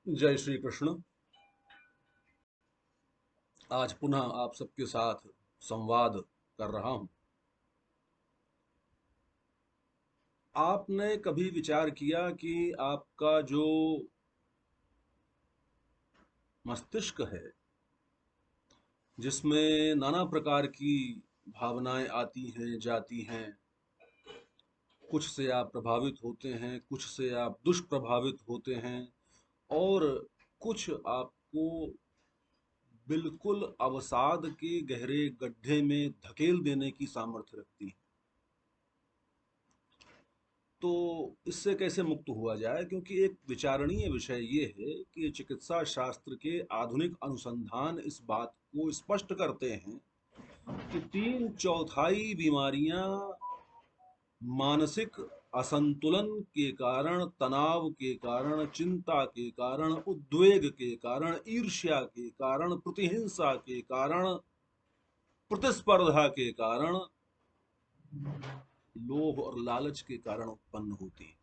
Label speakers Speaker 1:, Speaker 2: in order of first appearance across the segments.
Speaker 1: जय श्री कृष्ण। आज पुनः आप सबके साथ संवाद कर रहा हूं। आपने कभी विचार किया कि आपका जो मस्तिष्क है, जिसमें नाना प्रकार की भावनाएं आती हैं जाती हैं, कुछ से आप प्रभावित होते हैं, कुछ से आप दुष्प्रभावित होते हैं, और कुछ आपको बिल्कुल अवसाद के गहरे गड्ढे में धकेल देने की सामर्थ्य रखती है। तो इससे कैसे मुक्त हुआ जाए, क्योंकि एक विचारणीय विषय ये है कि चिकित्सा शास्त्र के आधुनिक अनुसंधान इस बात को स्पष्ट करते हैं कि तीन चौथाई बीमारियां मानसिक असंतुलन के कारण, तनाव के कारण, चिंता के कारण, उद्वेग के कारण, ईर्ष्या के कारण, प्रतिहिंसा के कारण, प्रतिस्पर्धा के कारण, लोभ और लालच के कारण उत्पन्न होती है।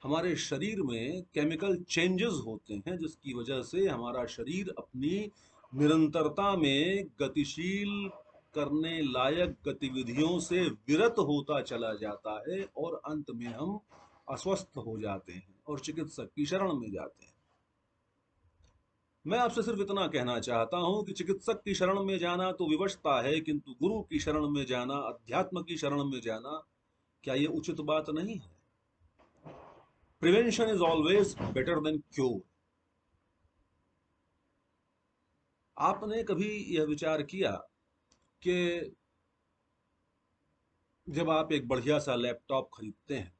Speaker 1: हमारे शरीर में केमिकल चेंजेस होते हैं, जिसकी वजह से हमारा शरीर अपनी निरंतरता में गतिशील करने लायक गतिविधियों से विरत होता चला जाता है और अंत में हम अस्वस्थ हो जाते हैं और चिकित्सक की शरण में जाते हैं। मैं आपसे सिर्फ इतना कहना चाहता हूं कि चिकित्सक की शरण में जाना तो विवशता है, किंतु गुरु की शरण में जाना, अध्यात्म की शरण में जाना, क्या ये उचित बात नहीं है? Prevention is always better than cure. आपने कभी यह विचार किया कि जब आप एक बढ़िया सा लैपटॉप खरीदते हैं,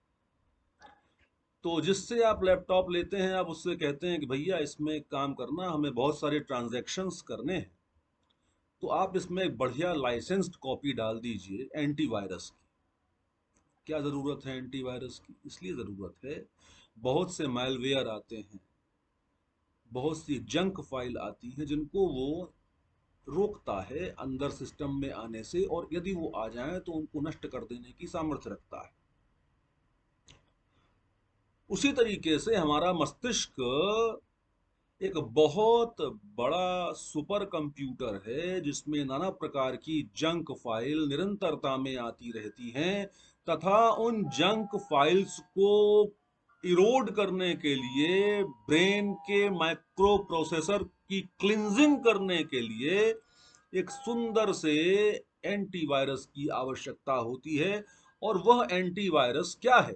Speaker 1: तो जिससे आप लैपटॉप लेते हैं, आप उससे कहते हैं कि भैया इसमें काम करना, हमें बहुत सारे ट्रांजैक्शंस करने हैं, तो आप इसमें एक बढ़िया लाइसेंस्ड कॉपी डाल दीजिए एंटीवायरस की। क्या ज़रूरत है एंटीवायरस की? इसलिए ज़रूरत है, बहुत से मालवेयर आते हैं, बहुत सी जंक फाइल आती हैं, जिनको वो रोकता है अंदर सिस्टम में आने से, और यदि वो आ जाएं तो उनको नष्ट कर देने की सामर्थ्य रखता है। उसी तरीके से हमारा मस्तिष्क एक बहुत बड़ा सुपर कंप्यूटर है, जिसमें नाना प्रकार की जंक फाइल निरंतरता में आती रहती हैं, तथा उन जंक फाइल्स को इरोड करने के लिए, ब्रेन के माइक्रो प्रोसेसर की क्लिनजिंग करने के लिए एक सुंदर से एंटीवायरस की आवश्यकता होती है। और वह एंटीवायरस क्या है?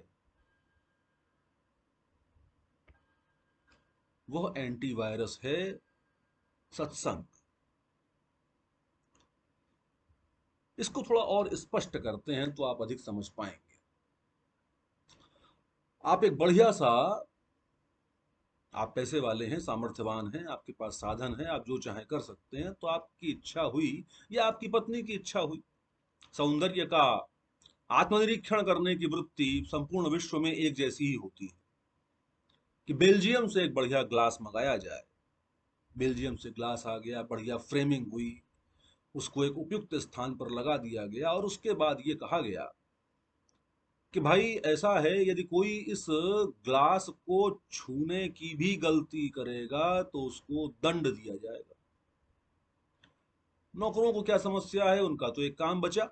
Speaker 1: वह एंटीवायरस है सत्संग। इसको थोड़ा और स्पष्ट करते हैं तो आप अधिक समझ पाएंगे। आप एक बढ़िया सा, आप पैसे वाले हैं, सामर्थ्यवान हैं, आपके पास साधन है, आप जो चाहे कर सकते हैं, तो आपकी इच्छा हुई या आपकी पत्नी की इच्छा हुई, सौंदर्य का आत्मनिरीक्षण करने की वृत्ति संपूर्ण विश्व में एक जैसी ही होती है, कि बेल्जियम से एक बढ़िया ग्लास मंगाया जाए। बेल्जियम से ग्लास आ गया, बढ़िया फ्रेमिंग हुई, उसको एक उपयुक्त स्थान पर लगा दिया गया, और उसके बाद ये कहा गया कि भाई ऐसा है, यदि कोई इस ग्लास को छूने की भी गलती करेगा तो उसको दंड दिया जाएगा। नौकरों को क्या समस्या है, उनका तो एक काम बचा,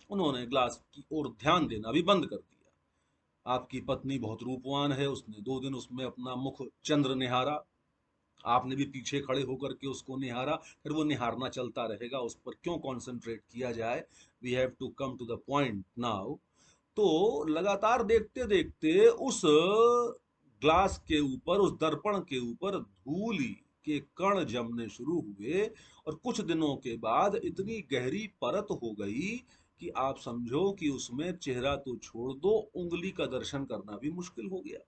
Speaker 1: उन्होंने ग्लास की ओर ध्यान देना भी बंद कर दिया। आपकी पत्नी बहुत रूपवान है, उसने 2 दिन उसमें अपना मुख चंद्र निहारा, आपने भी पीछे खड़े होकर के उसको निहारा, फिर वो निहारना चलता रहेगा, उस पर क्यों कंसंट्रेट किया जाए? We have to come to the point now. तो लगातार देखते देखते उस ग्लास के ऊपर, उस दर्पण के ऊपर धूली के कण जमने शुरू हुए, और कुछ दिनों के बाद इतनी गहरी परत हो गई कि आप समझो कि उसमें चेहरा तो छोड़ दो, उंगली का दर्शन करना भी मुश्किल हो गया।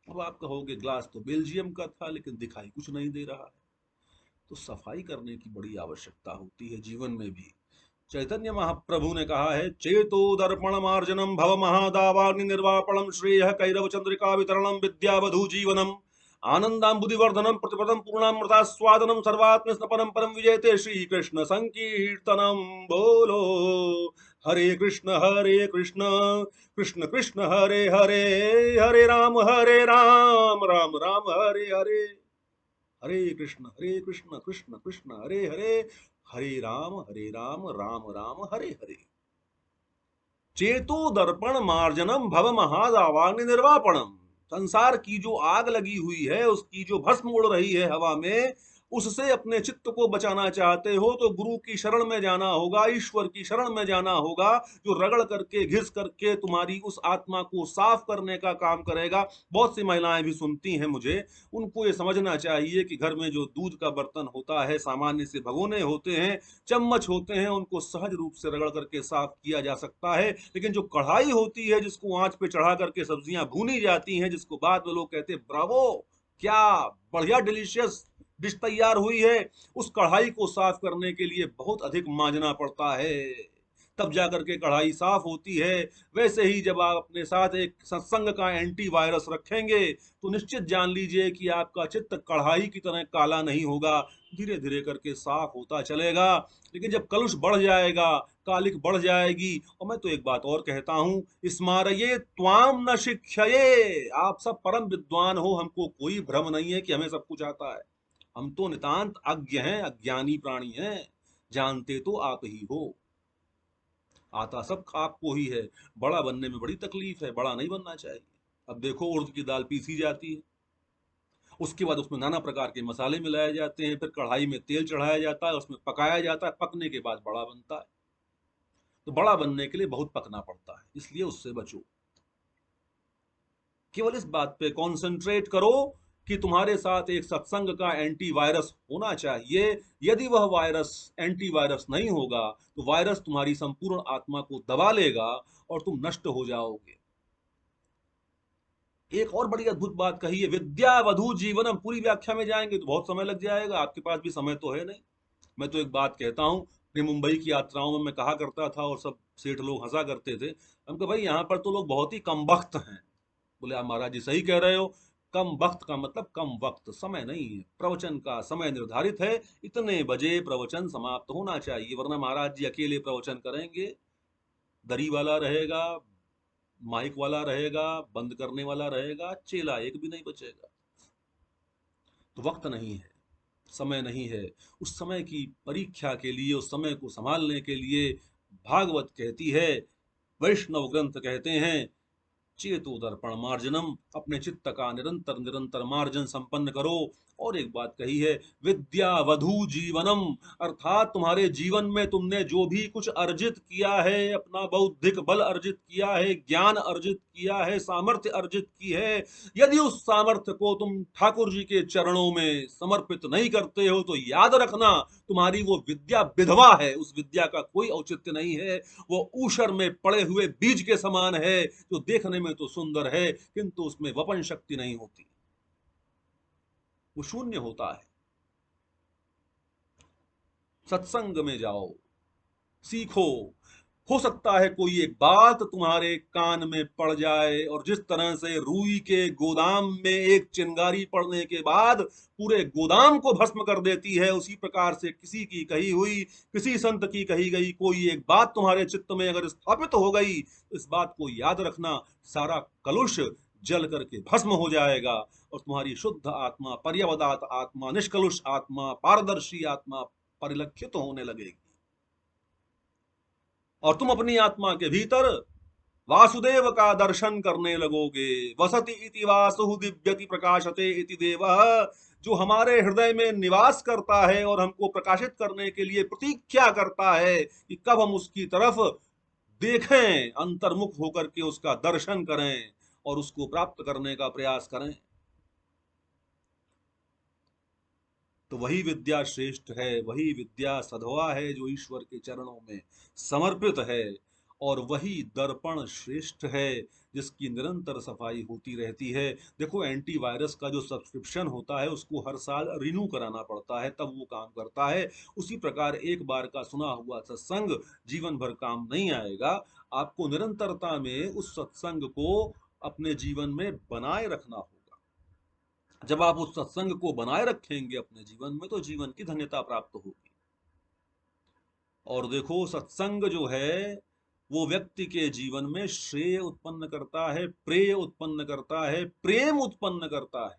Speaker 1: अब आप कहोगे ग्लास तो बेल्जियम का था, लेकिन दिखाई कुछ नहीं दे रहा है। तो सफाई करने की बड़ी आवश्यकता होती है जीवन में भी। चैतन्य महाप्रभु ने कहा है, चेतो दर्पण मार्जनम भव महादावाग्नि निर्वापणम श्रेय कैरव चंद्रिका वितरणम विद्यावधु जीवनम आनंदाबुदिवर्धनम प्रतिपदम पूर्णामृतास्वादनम सर्वात्म स्नपनम परम विजयते श्री कृष्ण संकीर्तनम। बोलो हरे कृष्ण कृष्ण कृष्ण हरे हरे, हरे राम राम राम हरे हरे, हरे कृष्ण कृष्ण कृष्ण हरे हरे, हरे राम राम राम हरे हरे। चेतो दर्पण मार्जनम भव महादावाग्नि निर्वापणम। संसार की जो आग लगी हुई है, उसकी जो भस्म उड़ रही है हवा में, उससे अपने चित्त को बचाना चाहते हो तो गुरु की शरण में जाना होगा, ईश्वर की शरण में जाना होगा, जो रगड़ करके घिस करके तुम्हारी उस आत्मा को साफ करने का काम करेगा। बहुत सी महिलाएं भी सुनती हैं मुझे, उनको ये समझना चाहिए कि घर में जो दूध का बर्तन होता है, सामान्य से भगोने होते हैं, चम्मच होते हैं, उनको सहज रूप से रगड़ करके साफ किया जा सकता है। लेकिन जो कढ़ाई होती है, जिसको आंच पे चढ़ा करके सब्जियां भूनी जाती हैं, जिसको बाद में लोग कहते हैं ब्रावो, क्या बढ़िया डिलीशियस डिश तैयार हुई है, उस कढ़ाई को साफ करने के लिए बहुत अधिक मांजना पड़ता है, तब जाकर के कढ़ाई साफ होती है। वैसे ही जब आप अपने साथ एक सत्संग का एंटी वायरस रखेंगे तो निश्चित जान लीजिए कि आपका चित्त कढ़ाई की तरह काला नहीं होगा, धीरे धीरे करके साफ होता चलेगा। लेकिन जब कलुष बढ़ जाएगा, कालिक बढ़ जाएगी, और मैं तो एक बात और कहता हूं, स्मारये त्वाम न शिक्षये। आप सब परम विद्वान हो, हमको कोई भ्रम नहीं है कि हमें सब कुछ आता है। हम तो नितांत अज्ञ हैं, अज्ञानी प्राणी हैं, जानते तो आप ही हो, आता सब आपको ही है। बड़ा बनने में बड़ी तकलीफ है, बड़ा नहीं बनना चाहिए। अब देखो, उड़द की दाल पीसी जाती है, उसके बाद उसमें नाना प्रकार के मसाले मिलाए जाते हैं, फिर कढ़ाई में तेल चढ़ाया जाता है, उसमें पकाया जाता है, पकने के बाद बड़ा बनता है। तो बड़ा बनने के लिए बहुत पकना पड़ता है, इसलिए उससे बचो। केवल इस बात पे कंसंट्रेट करो कि तुम्हारे साथ एक सत्संग का एंटीवायरस होना चाहिए। यदि वह वायरस एंटीवायरस नहीं होगा तो वायरस तुम्हारी संपूर्ण आत्मा को दबा लेगा और तुम नष्ट हो जाओगे। एक और बड़ी अद्भुत बात कही है, विद्या वधु जीवनम। पूरी व्याख्या में जाएंगे तो बहुत समय लग जाएगा, आपके पास भी समय तो है नहीं। मैं तो एक बात कहता हूँ, अपनी मुंबई की यात्राओं में मैं कहा करता था और सब सेठ लोग हंसा करते थे, हम कहा भाई यहाँ पर तो लोग बहुत ही कम वक्त हैं। बोले आप महाराज जी सही कह रहे हो, कम वक्त का मतलब कम वक्त, समय नहीं है, प्रवचन का समय निर्धारित है, इतने बजे प्रवचन समाप्त होना चाहिए, वरना महाराज जी अकेले प्रवचन करेंगे, दरी वाला रहेगा, माइक वाला रहेगा, बंद करने वाला रहेगा, चेला एक भी नहीं बचेगा। तो वक्त नहीं है, समय नहीं है। उस समय की परीक्षा के लिए, उस समय को संभालने के लिए भागवत कहती है, वैष्णव ग्रंथ कहते हैं, चेतो दर्पण मार्जनम। अपने चित्त का निरंतर निरंतर मार्जन संपन्न करो। और एक बात कही है, विद्या वधु जीवनम, अर्थात तुम्हारे जीवन में तुमने जो भी कुछ अर्जित किया है, अपना बौद्धिक बल अर्जित किया है, ज्ञान अर्जित किया है, सामर्थ्य अर्जित की है, यदि उस सामर्थ्य को तुम ठाकुर जी के चरणों में समर्पित नहीं करते हो तो याद रखना, तुम्हारी वो विद्या विधवा है, उस विद्या का कोई औचित्य नहीं है। वो ऊषर में पड़े हुए बीज के समान है, जो देखने में तो सुंदर है किंतु उसमें वपन शक्ति नहीं होती, वो शून्य होता है। सत्संग में जाओ, सीखो। हो सकता है कोई एक बात तुम्हारे कान में पड़ जाए, और जिस तरह से रुई के गोदाम में एक चिंगारी पड़ने के बाद पूरे गोदाम को भस्म कर देती है, उसी प्रकार से किसी की कही हुई, किसी संत की कही गई कोई एक बात तुम्हारे चित्त में अगर स्थापित हो गई, तो इस बात को याद रखना, सारा कलुष जल करके भस्म हो जाएगा और तुम्हारी शुद्ध आत्मा, पर्यवदात आत्मा, निष्कलुष आत्मा, पारदर्शी आत्मा परिलक्षित होने लगेगी, और तुम अपनी आत्मा के भीतर वासुदेव का दर्शन करने लगोगे। वसति इति वासु दिव्यति प्रकाशते इति देवः, जो हमारे हृदय में निवास करता है और हमको प्रकाशित करने के लिए प्रतीक्षा करता है कि कब हम उसकी तरफ देखें, अंतर्मुख होकर के उसका दर्शन करें और उसको प्राप्त करने का प्रयास करें। तो वही विद्या श्रेष्ठ है, वही विद्या सधवा है जो ईश्वर के चरणों में समर्पित है, और वही दर्पण श्रेष्ठ है जिसकी निरंतर सफाई होती रहती है। देखो, एंटीवायरस का जो सब्सक्रिप्शन होता है उसको हर साल रिन्यू कराना पड़ता है, तब वो काम करता है। उसी प्रकार एक बार का सुना हुआ सत्संग जीवन भर काम नहीं आएगा, आपको निरंतरता में उस सत्संग को अपने जीवन में बनाए रखना होगा। जब आप उस सत्संग को बनाए रखेंगे अपने जीवन में तो जीवन की धन्यता प्राप्त होगी। और देखो, सत्संग जो है वो व्यक्ति के जीवन में श्रेय उत्पन्न करता है, प्रेय उत्पन्न करता है, प्रेम उत्पन्न करता है।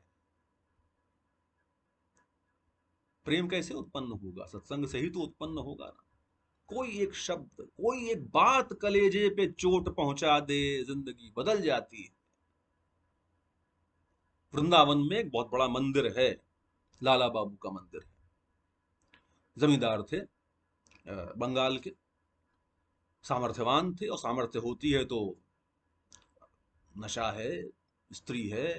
Speaker 1: प्रेम कैसे उत्पन्न होगा? सत्संग से ही तो उत्पन्न होगा ना। कोई एक शब्द, कोई एक बात कलेजे पे चोट पहुंचा दे, जिंदगी बदल जाती है। वृंदावन में एक बहुत बड़ा मंदिर है, लाला बाबू का मंदिर है। जमींदार थे, बंगाल के, सामर्थ्यवान थे, और सामर्थ्य होती है तो नशा है, स्त्री है,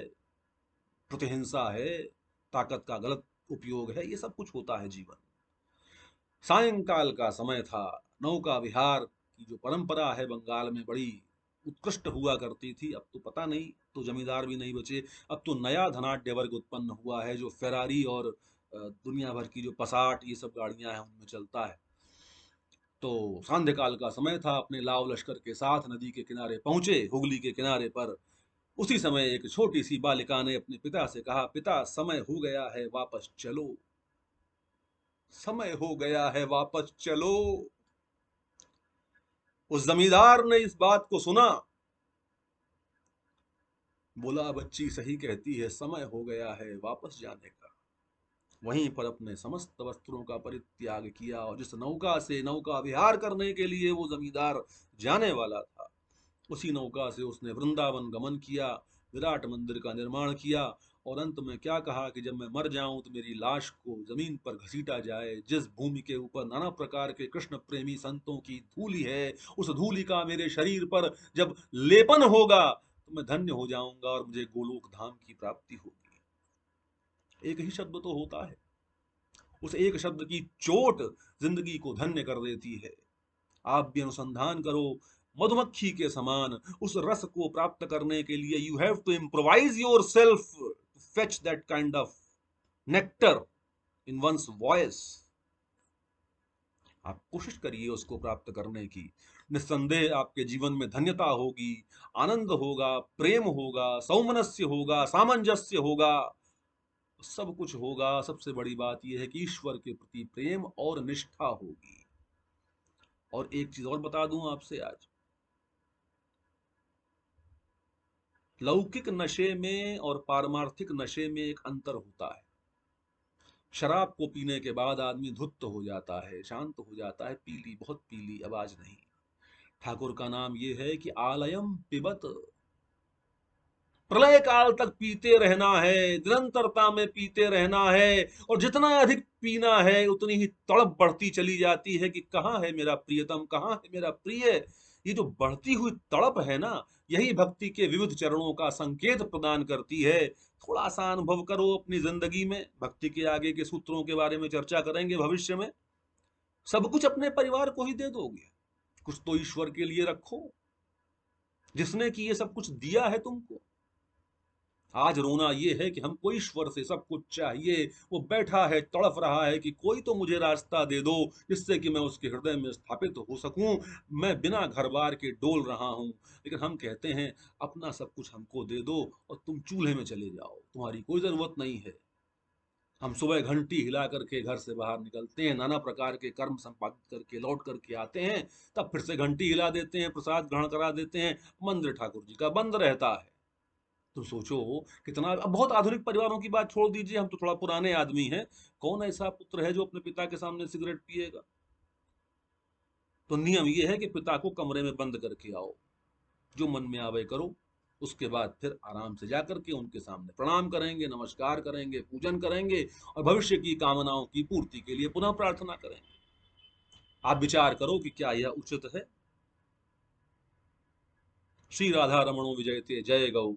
Speaker 1: प्रतिहिंसा है, ताकत का गलत उपयोग है, ये सब कुछ होता है जीवन। सायंकाल का समय था, नौका विहार की जो परंपरा है बंगाल में बड़ी उत्कृष्ट हुआ करती थी। अब तो पता नहीं, तो जमींदार भी नहीं बचे। अब तो नया धनाढ्य वर्ग उत्पन्न हुआ है जो फेरारी और दुनिया भर की जो पसाट ये सब गाड़ियां हैं उनमें चलता है। तो सांध्य काल का समय था, अपने लाव लश्कर के साथ नदी के किनारे पहुंचे, हुगली के किनारे पर। उसी समय एक छोटी सी बालिका ने अपने पिता से कहा, पिता समय हो गया है, वापस चलो, समय हो गया है, वापस चलो। उस जमींदार ने इस बात को सुना, बोला बच्ची सही कहती है, समय हो गया है वापस जाने का। वहीं पर अपने समस्त वस्त्रों का परित्याग किया, और जिस नौका से नौका विहार करने के लिए वो जमींदार जाने वाला था, उसी नौका से उसने वृंदावन गमन किया, विराट मंदिर का निर्माण किया। और अंत में क्या कहा कि जब मैं मर जाऊं तो मेरी लाश को जमीन पर घसीटा जाए, जिस भूमि के ऊपर नाना प्रकार के कृष्ण प्रेमी संतों की धूलि है, उस धूलि का मेरे शरीर पर जब लेपन होगा तो मैं धन्य हो जाऊंगा और मुझे गोलोक धाम की प्राप्ति होगी। एक ही शब्द तो होता है, उस एक शब्द की चोट जिंदगी को धन्य कर देती है। आप भी अनुसंधान करो, मधुमक्खी के समान उस रस को प्राप्त करने के लिए you have to improvise yourself, fetch that kind of nectar in one's voice. आप कोशिश करिए उसको प्राप्त करने की। निस्संदेह आपके जीवन में धन्यता होगी, आनंद होगा, प्रेम होगा, सौमनस्य होगा, सामंजस्य होगा, सब कुछ होगा। सबसे बड़ी बात यह है कि ईश्वर के प्रति प्रेम और निष्ठा होगी। और एक चीज और बता दूं आपसे आज, लौकिक नशे में और पारमार्थिक नशे में एक अंतर होता है। शराब को पीने के बाद आदमी धुत हो जाता है, शांत हो जाता है, पीली, बहुत पीली, आवाज नहीं। ठाकुर का नाम यह है कि आलयम पिबत, प्रलय काल तक पीते रहना है, निरंतरता में पीते रहना है। और जितना अधिक पीना है उतनी ही तड़प बढ़ती चली जाती है कि कहाँ है मेरा प्रियतम, कहाँ है मेरा प्रिय। ये जो बढ़ती हुई तड़प है ना, यही भक्ति के विविध चरणों का संकेत प्रदान करती है। थोड़ा सा अनुभव करो अपनी जिंदगी में। भक्ति के आगे के सूत्रों के बारे में चर्चा करेंगे भविष्य में। सब कुछ अपने परिवार को ही दे दोगे, कुछ तो ईश्वर के लिए रखो, जिसने कि ये सब कुछ दिया है तुमको। आज रोना ये है कि हमको ईश्वर से सब कुछ चाहिए, वो बैठा है तड़फ रहा है कि कोई तो मुझे रास्ता दे दो जिससे कि मैं उसके हृदय में स्थापित हो सकूं। मैं बिना घर बार के डोल रहा हूं, लेकिन हम कहते हैं अपना सब कुछ हमको दे दो और तुम चूल्हे में चले जाओ, तुम्हारी कोई जरूरत नहीं है। हम सुबह घंटी हिला करके घर से बाहर निकलते हैं, नाना प्रकार के कर्म संपादित करके लौट करके आते हैं, तब फिर से घंटी हिला देते हैं, प्रसाद ग्रहण करा देते हैं, मंदिर ठाकुर जी का बंद रहता है। तो सोचो कितना। अब बहुत आधुनिक परिवारों की बात छोड़ दीजिए, हम तो थोड़ा पुराने आदमी हैं। कौन ऐसा पुत्र है जो अपने पिता के सामने सिगरेट पिएगा? तो नियम यह है कि पिता को कमरे में बंद करके आओ, जो मन में आवे करो, उसके बाद फिर आराम से जाकर के उनके सामने प्रणाम करेंगे, नमस्कार करेंगे, पूजन करेंगे और भविष्य की कामनाओं की पूर्ति के लिए पुनः प्रार्थना करेंगे। आप विचार करो कि क्या यह उचित है? श्री राधा रमणो विजयते। जय गौ।